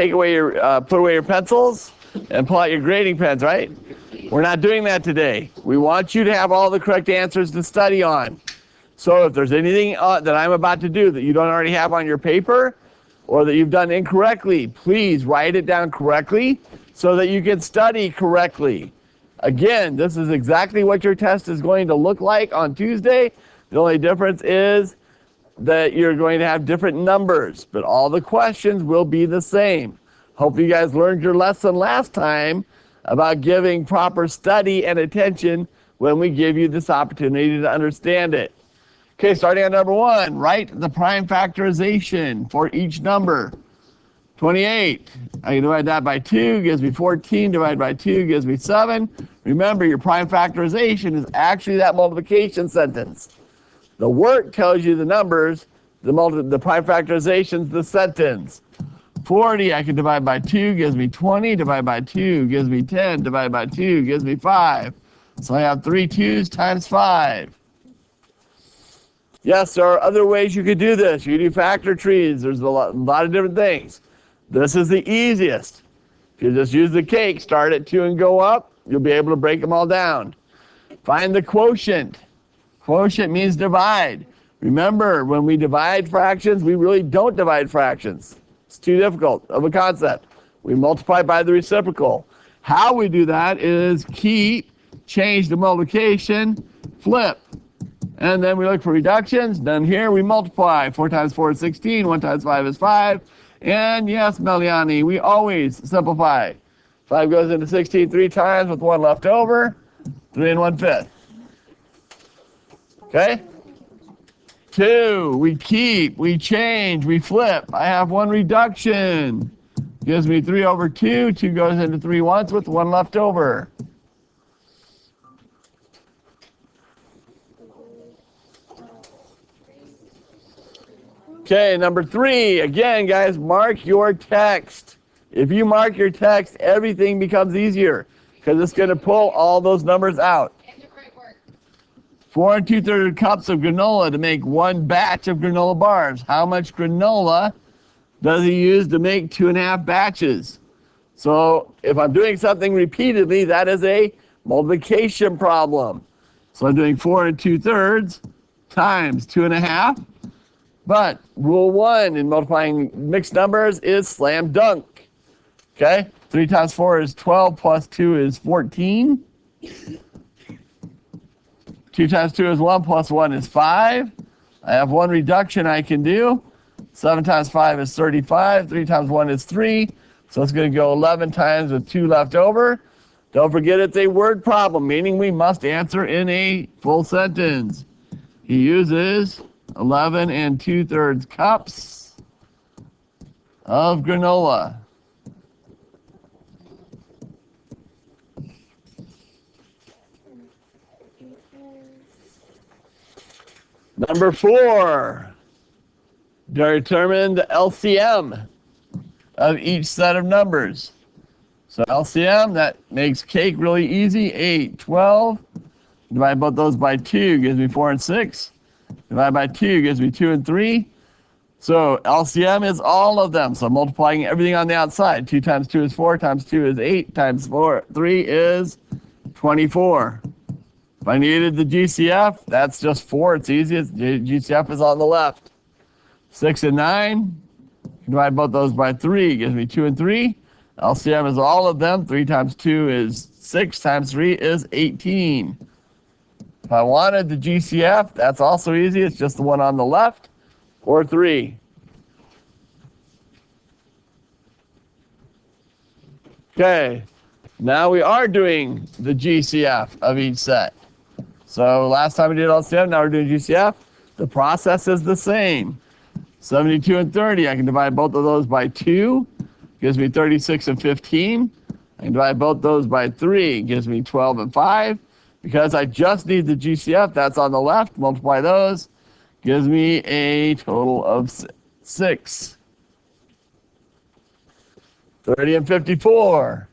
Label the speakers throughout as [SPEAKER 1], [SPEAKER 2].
[SPEAKER 1] take away your, put away your pencils and pull out your grading pens, right? We're not doing that today. We want you to have all the correct answers to study on. So if there's anything that I'm about to do that you don't already have on your paper or that you've done incorrectly, please write it down correctly so that you can study correctly. Again, this is exactly what your test is going to look like on Tuesday. The only difference is that you're going to have different numbers, but all the questions will be the same. Hope you guys learned your lesson last time about giving proper study and attention when we give you this opportunity to understand it. Okay, starting on number 1, write the prime factorization for each number. 28, I can divide that by 2, gives me 14, divided by 2 gives me 7. Remember, your prime factorization is actually that multiplication sentence. The work tells you the numbers, the prime factorization is the sentence. 40, I can divide by 2, gives me 20, divide by 2 gives me 10, divide by 2 gives me 5. So I have 3 2's times 5. Yes, there are other ways you could do this. You do factor trees. There's a lot of different things. This is the easiest. If you just use the cake, start at 2 and go up, you'll be able to break them all down. Find the quotient. Quotient means divide. Remember, when we divide fractions, we really don't divide fractions. It's too difficult of a concept. We multiply by the reciprocal. How we do that is keep, change the multiplication, flip. And then we look for reductions. Then here we multiply. 4 times 4 is 16. 1 times 5 is 5. And yes, Meliani, we always simplify. 5 goes into 16 3 times with 1 left over. 3 1/5. Okay? 2, we keep, we change, we flip. I have 1 reduction. Gives me 3 over 2. 2 goes into 3 once with 1 left over. Okay, number 3, again, guys, mark your text. If you mark your text, everything becomes easier because it's going to pull all those numbers out. 4 2/3 cups of granola to make 1 batch of granola bars. How much granola does he use to make 2.5 batches? So if I'm doing something repeatedly, that is a multiplication problem. So I'm doing 4 2/3 times 2.5. But rule 1 in multiplying mixed numbers is slam dunk. Okay? 3 times 4 is 12, plus 2 is 14. 2 times 2 is 1, plus 1 is 5. I have 1 reduction I can do. 7 times 5 is 35. 3 times 1 is 3. So it's going to go 11 times with 2 left over. Don't forget it's a word problem, meaning we must answer in a full sentence. He uses 11 2/3 cups of granola. Number 4, determine the LCM of each set of numbers. So LCM, that makes cake really easy. 8, 12. Divide both those by 2 gives me 4 and 6. Divide by 2 gives me 2 and 3. So LCM is all of them. So multiplying everything on the outside. 2 times 2 is 4, times 2 is 8, times 3 is 24. If I needed the GCF, that's just 4. It's easy. GCF is on the left. 6 and 9. Divide both those by 3 gives me 2 and 3. LCM is all of them. 3 times 2 is 6, times 3 is 18. If I wanted the GCF, that's also easy. It's just the one on the left, or 3. Okay, now we are doing the GCF of each set. So last time we did LCM, now we're doing GCF. The process is the same. 72 and 30, I can divide both of those by 2. Gives me 36 and 15. I can divide both those by 3. Gives me 12 and 5. Because I just need the GCF, that's on the left. Multiply those. Gives me a total of 6. 30 and 54.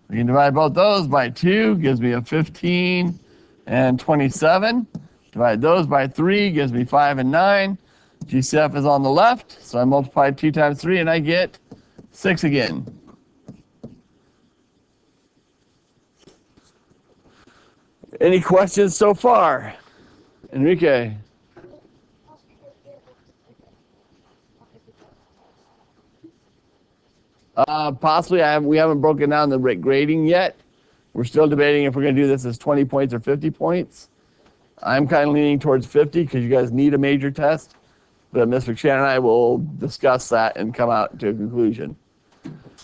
[SPEAKER 1] We can divide both those by 2. Gives me a 15 and 27. Divide those by 3. Gives me 5 and 9. GCF is on the left. So I multiply 2 times 3 and I get 6 again. Any questions so far? Enrique? Possibly, we haven't broken down the grading yet. We're still debating if we're going to do this as 20 points or 50 points. I'm kind of leaning towards 50 because you guys need a major test. But Ms. McShannon and I will discuss that and come out to a conclusion.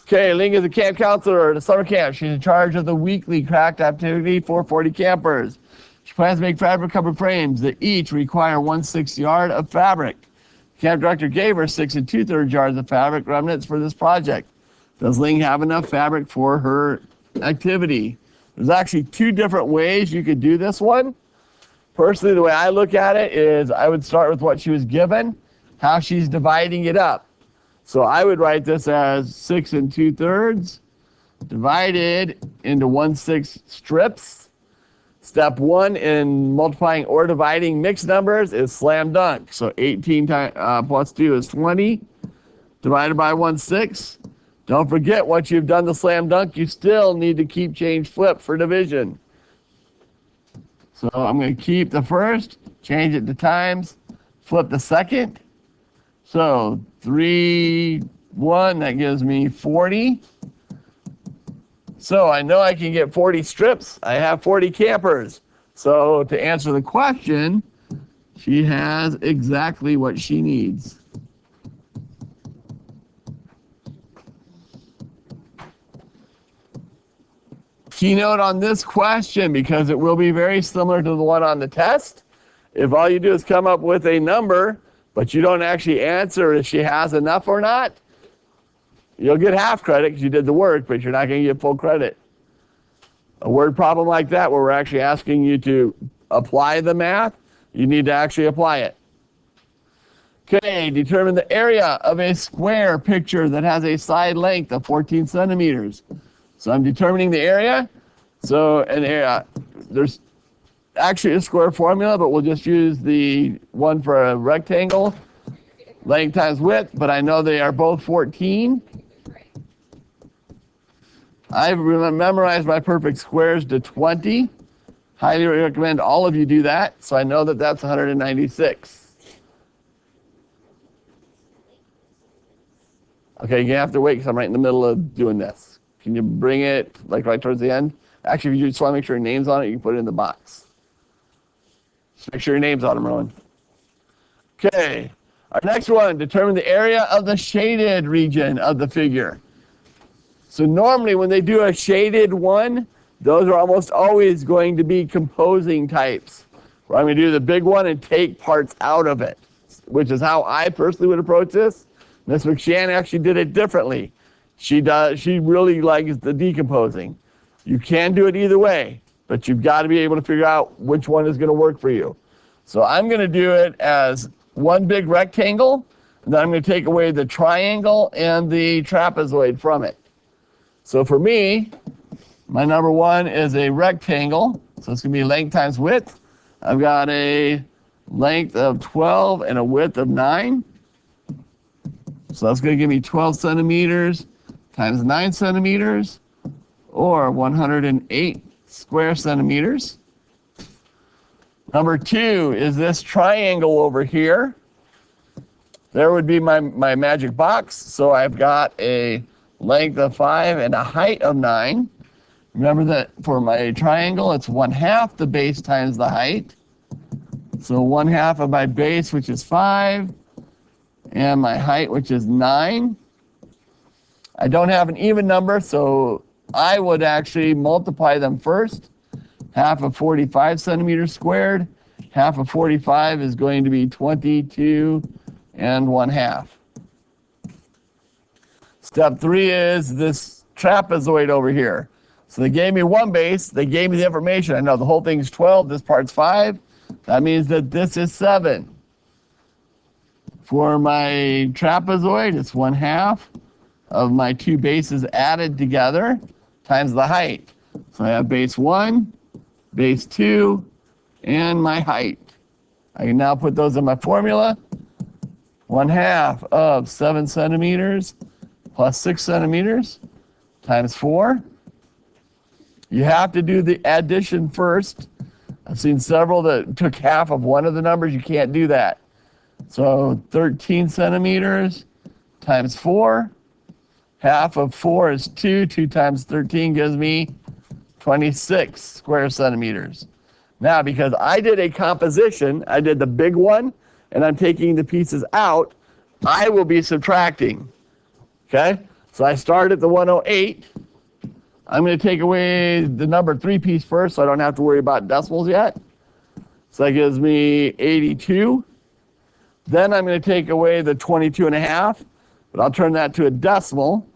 [SPEAKER 1] Okay, Ling is a camp counselor at a summer camp. She's in charge of the weekly craft activity for 40 campers. She plans to make fabric covered frames that each require 1/6 yard of fabric. Camp director gave her 6 2/3 yards of fabric remnants for this project. Does Ling have enough fabric for her activity? There's actually 2 different ways you could do this one. Personally, the way I look at it is I would start with what she was given, how she's dividing it up. So I would write this as 6 2/3 divided into 1/6 strips. Step 1 in multiplying or dividing mixed numbers is slam dunk. So 18 plus 2 is 20 divided by 1/6. Don't forget, once you've done the slam dunk, you still need to keep change flip for division. So I'm going to keep the first, change it to times, flip the second. So 3, 1, that gives me 40. So I know I can get 40 strips. I have 40 campers. So to answer the question, she has exactly what she needs. Keynote on this question, because it will be very similar to the one on the test. If all you do is come up with a number, but you don't actually answer if she has enough or not, you'll get half credit because you did the work, but you're not going to get full credit. A word problem like that, where we're actually asking you to apply the math, you need to actually apply it. Okay, determine the area of a square picture that has a side length of 14 centimeters. So I'm determining the area. So an area, there's actually a square formula, but we'll just use the one for a rectangle, length times width, but I know they are both 14. I've memorized my perfect squares to 20. Highly recommend all of you do that, so I know that that's 196. Okay, you have to wait because I'm right in the middle of doing this. Can you bring it like right towards the end? Actually, if you just want to make sure your name's on it, you can put it in the box. Just make sure your name's on them, Rowan. Okay, our next one, determine the area of the shaded region of the figure. So normally when they do a shaded one, those are almost always going to be composing types. Where I'm going to do the big one and take parts out of it, which is how I personally would approach this. Ms. McShannon actually did it differently. She really likes the decomposing. You can do it either way, but you've got to be able to figure out which one is going to work for you. So I'm going to do it as one big rectangle, and then I'm going to take away the triangle and the trapezoid from it. So for me, my number 1 is a rectangle, so it's going to be length times width. I've got a length of 12 and a width of 9. So that's going to give me 12 centimeters times 9 centimeters, or 108 square centimeters. Number 2 is this triangle over here. There would be my magic box. So I've got a length of 5 and a height of 9. Remember that for my triangle, it's 1/2 the base times the height. So 1/2 of my base, which is 5, and my height, which is 9. I don't have an even number, so I would actually multiply them first. Half of 45 centimeters squared. Half of 45 is going to be 22 and 1/2. Step 3 is this trapezoid over here. So they gave me one base, they gave me the information. I know the whole thing's 12, this part's 5. That means that this is 7. For my trapezoid, it's 1/2 of my 2 bases added together times the height. So I have base 1, base 2, and my height. I can now put those in my formula. 1/2 of 7 centimeters plus 6 centimeters times 4. You have to do the addition first. I've seen several that took half of one of the numbers. You can't do that. So 13 centimeters times 4. Half of 4 is 2. 2 times 13 gives me 26 square centimeters. Now, because I did a composition, I did the big one, and I'm taking the pieces out, I will be subtracting. Okay? So I start at the 108. I'm going to take away the number 3 piece first, so I don't have to worry about decimals yet. So that gives me 82. Then I'm going to take away the 22.5, but I'll turn that to a decimal.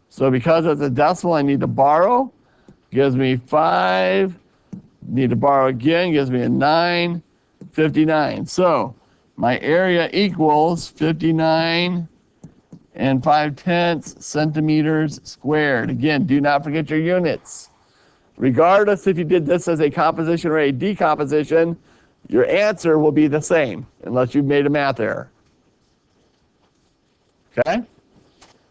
[SPEAKER 1] So because it's a decimal, I need to borrow. Gives me 5. Need to borrow again. Gives me a 9. 59. So my area equals 59 and 5/10 centimeters squared. Again, do not forget your units. Regardless if you did this as a composition or a decomposition, your answer will be the same, unless you've made a math error. Okay?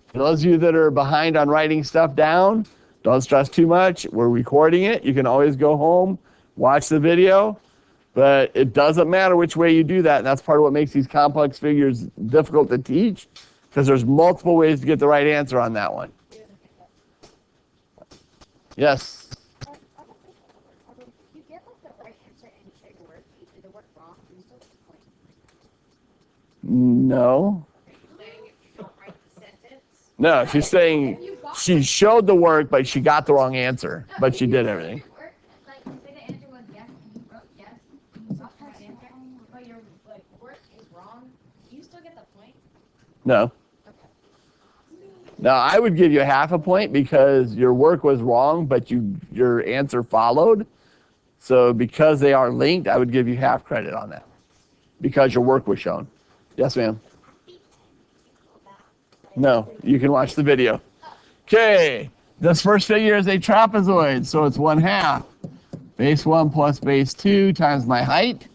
[SPEAKER 1] For those of you that are behind on writing stuff down, don't stress too much. We're recording it. You can always go home, watch the video, but it doesn't matter which way you do that, and that's part of what makes these complex figures difficult to teach, because there's multiple ways to get the right answer on that one. Yes?
[SPEAKER 2] You get like the right answer and you check the word, you did the word wrong, you still get the point.
[SPEAKER 1] No.
[SPEAKER 2] Saying if you don't write the sentence.
[SPEAKER 1] No, she's saying she showed the work, but she got the wrong answer, but she did everything.
[SPEAKER 2] Like, say the answer was yes, and you wrote yes, and you got the right answer, but your like work is wrong, you still get the point?
[SPEAKER 1] No. No, I would give you half a point because your work was wrong, but your answer followed. So because they are linked, I would give you half credit on that because your work was shown. Yes, ma'am. No, you can watch the video. Okay, this first figure is a trapezoid, so it's 1/2. Base 1 plus base 2 times my height.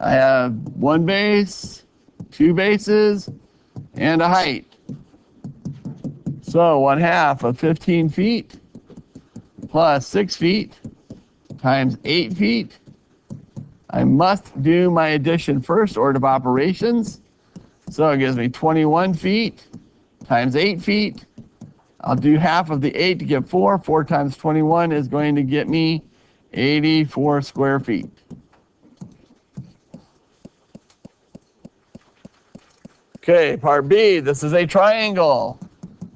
[SPEAKER 1] I have 1 base, 2 bases, and a height. So 1/2 of 15 feet plus 6 feet times 8 feet. I must do my addition first, order of operations. So it gives me 21 feet times 8 feet. I'll do half of the 8 to get 4. 4 times 21 is going to get me 84 square feet. Okay, part B, this is a triangle.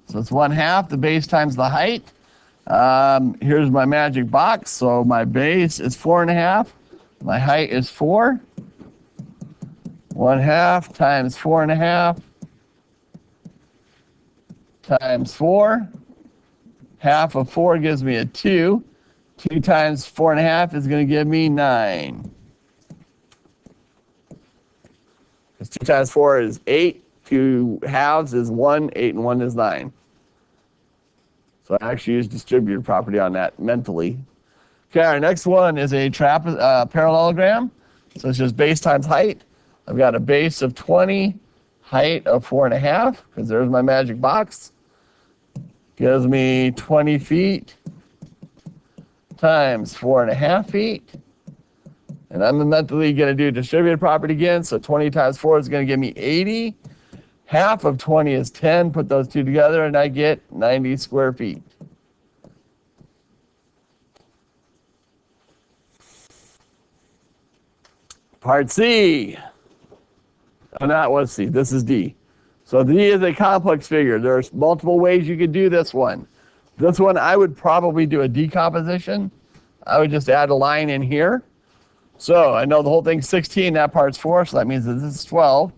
[SPEAKER 1] So it's 1/2 the base times the height. Here's my magic box. So my base is 4.5. My height is 4. 1/2 times 4.5 times 4. Half of 4 gives me a 2. 2 times 4.5 is going to give me 9. Because 2 times 4 is 8. 2 halves is 1. 8 and 1 is 9. So I actually use distributed property on that mentally. Okay, our next one is a parallelogram. So it's just base times height. I've got a base of 20, height of 4.5, because there's my magic box. Gives me 20 feet times 4.5 feet. And I'm mentally going to do distributed property again. So 20 times 4 is going to give me 80. Half of 20 is 10. Put those two together, and I get 90 square feet. Part C. Oh, that was C. This is D. So D is a complex figure. There's multiple ways you could do this one. This one, I would probably do a decomposition. I would just add a line in here. So I know the whole thing's 16. That part's 4, so that means that this is 12.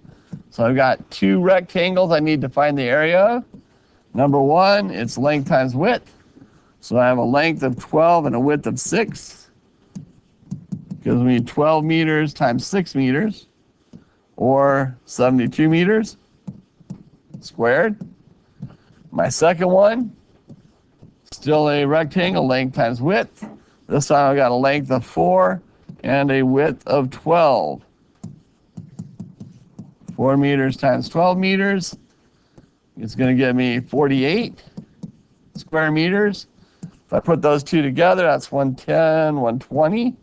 [SPEAKER 1] So I've got 2 rectangles I need to find the area of. Number 1, it's length times width. So I have a length of 12 and a width of 6. Gives me 12 meters times 6 meters, or 72 meters squared. My second one, still a rectangle, length times width. This time I've got a length of 4 and a width of 12. 4 meters times 12 meters is going to give me 48 square meters. If I put those two together, that's 110, 120,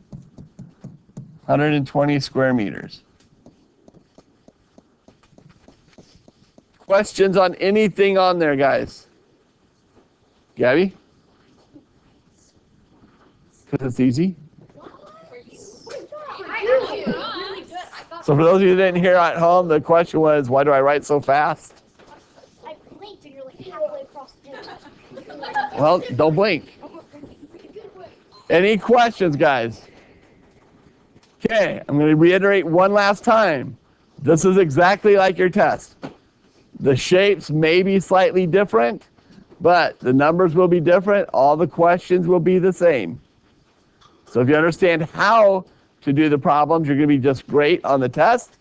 [SPEAKER 1] 120 square meters. Questions on anything on there, guys? Gabby? Because it's easy. So for those of you that didn't hear at home, the question was, why do I write so fast?
[SPEAKER 3] I blinked and you're like halfway across the page.
[SPEAKER 1] Well, don't blink. Any questions, guys? Okay, I'm going to reiterate one last time. This is exactly like your test. The shapes may be slightly different, but the numbers will be different. All the questions will be the same. So if you understand how to do the problems, you're going to be just great on the test.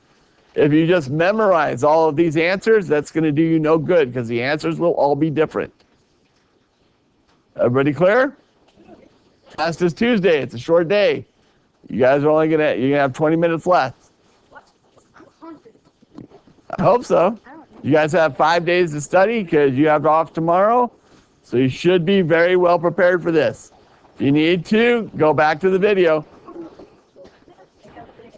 [SPEAKER 1] If you just memorize all of these answers, that's going to do you no good because the answers will all be different. Everybody clear? Test is Tuesday. It's a short day. You guys are only you're gonna have 20 minutes left. I hope so. You guys have 5 days to study because you have off tomorrow. So you should be very well prepared for this. If you need to, go back to the video.